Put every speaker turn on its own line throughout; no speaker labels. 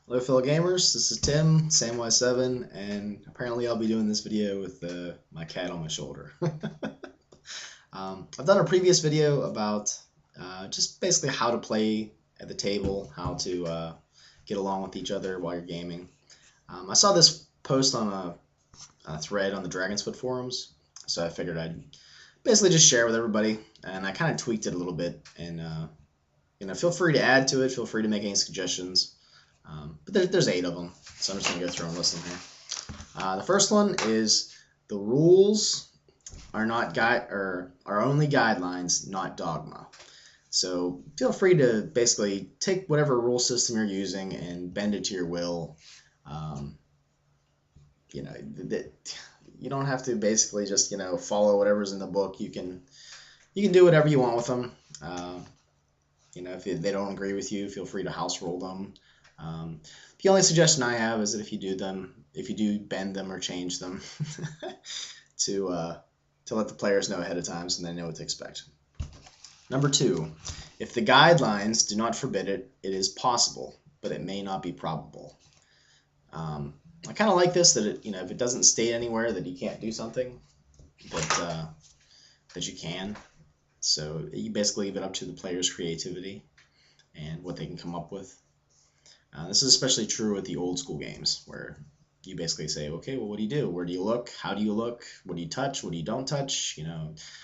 Hello fellow gamers, this is Tim, Samwise7, and apparently I'll be doing this video with my cat on my shoulder. I've done a previous video about just basically how to play at the table, how to get along with each other while you're gaming. I saw this post on a thread on the Dragonsfoot Forums, so I figured I'd basically just share with everybody, and I kind of tweaked it a little bit, and feel free to add to it, feel free to make any suggestions. But there's 8 of them, so I'm just going to go through and list them here. The first one is the rules are only guidelines, not dogma. So feel free to basically take whatever rule system you're using and bend it to your will. You don't have to basically just follow whatever's in the book. You can do whatever you want with them. If they don't agree with you, feel free to house rule them. The only suggestion I have is that if you do bend them or change them, to let the players know ahead of time so they know what to expect. Number 2, if the guidelines do not forbid it, it is possible, but it may not be probable. I kind of like this, that if it doesn't state anywhere that you can't do something, that you can. So you basically leave it up to the player's creativity and what they can come up with. This is especially true with the old school games, where you basically say, okay, well, what do you do? Where do you look? How do you look? What do you touch? What do you don't touch?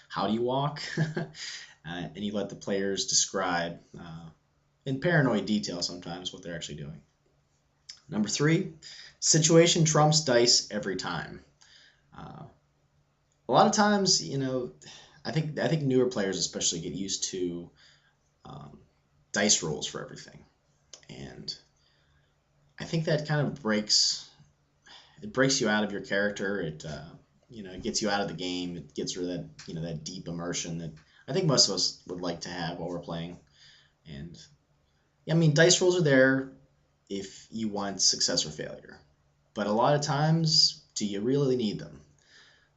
How do you walk? And you let the players describe in paranoid detail sometimes what they're actually doing. Number 3, situation trumps dice every time. A lot of times, I think newer players especially get used to dice rolls for everything, and I think that kind of breaks you out of your character. It gets you out of the game. It gets rid of that that deep immersion that I think most of us would like to have while we're playing. And dice rolls are there if you want success or failure, but a lot of times, do you really need them?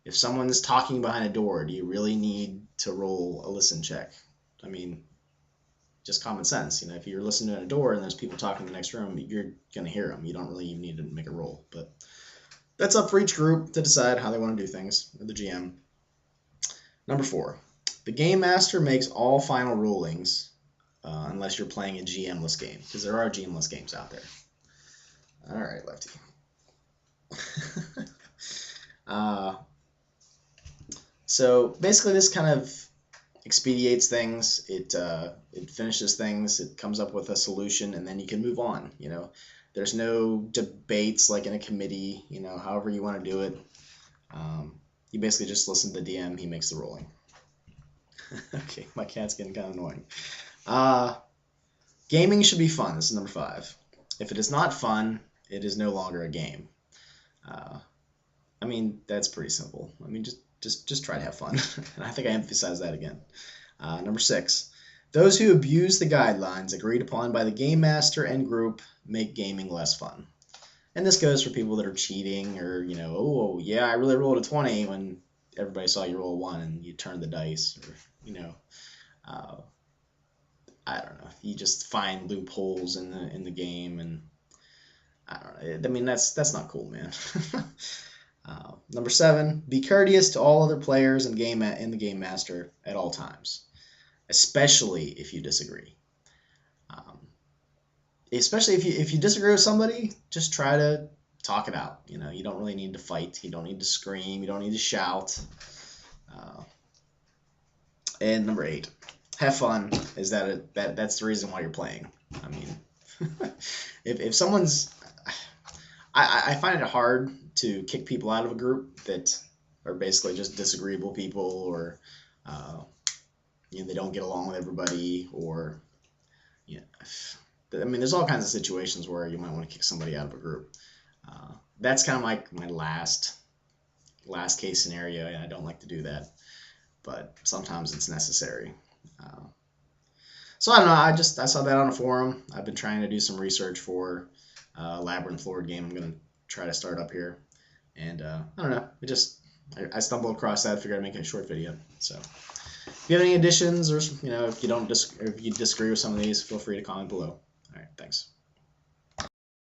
If someone is talking behind a door, do you really need to roll a listen check? Just common sense. If you're listening to a door and there's people talking in the next room, you're going to hear them. You don't really even need to make a roll. But that's up for each group to decide how they want to do things, or the GM. Number 4, the game master makes all final rulings unless you're playing a GM-less game, because there are GM-less games out there. All right, Lefty. So basically this kind of expedites things. It finishes things. It comes up with a solution, and then you can move on. There's no debates like in a committee. However you want to do it. You basically just listen to the DM. He makes the ruling. Okay, my cat's getting kind of annoying. Gaming should be fun. This is number 5. If it is not fun, it is no longer a game. That's pretty simple. Just try to have fun. And I think I emphasize that again. Number 6, those who abuse the guidelines agreed upon by the game master and group make gaming less fun. And this goes for people that are cheating, or oh yeah, I really rolled a 20 when everybody saw you roll a 1 and you turned the dice, or I don't know, you just find loopholes in the game, and I don't know. That's not cool, man. Number 7, be courteous to all other players and the game master at all times, especially if you disagree. Especially if you disagree with somebody, just try to talk it out. You don't really need to fight. You don't need to scream. You don't need to shout. And number 8, have fun. That's the reason why you're playing. If someone's, I find it hard to kick people out of a group that are basically just disagreeable people, or they don't get along with everybody, or there's all kinds of situations where you might want to kick somebody out of a group. That's kind of like my last case scenario, and I don't like to do that, but sometimes it's necessary. So I don't know. I saw that on a forum. I've been trying to do some research for a Labyrinth Lord game I'm going to try to start up here. And I don't know. I stumbled across that. Figured I'd make a short video. So if you have any additions, or if you disagree with some of these, feel free to comment below. All right, thanks.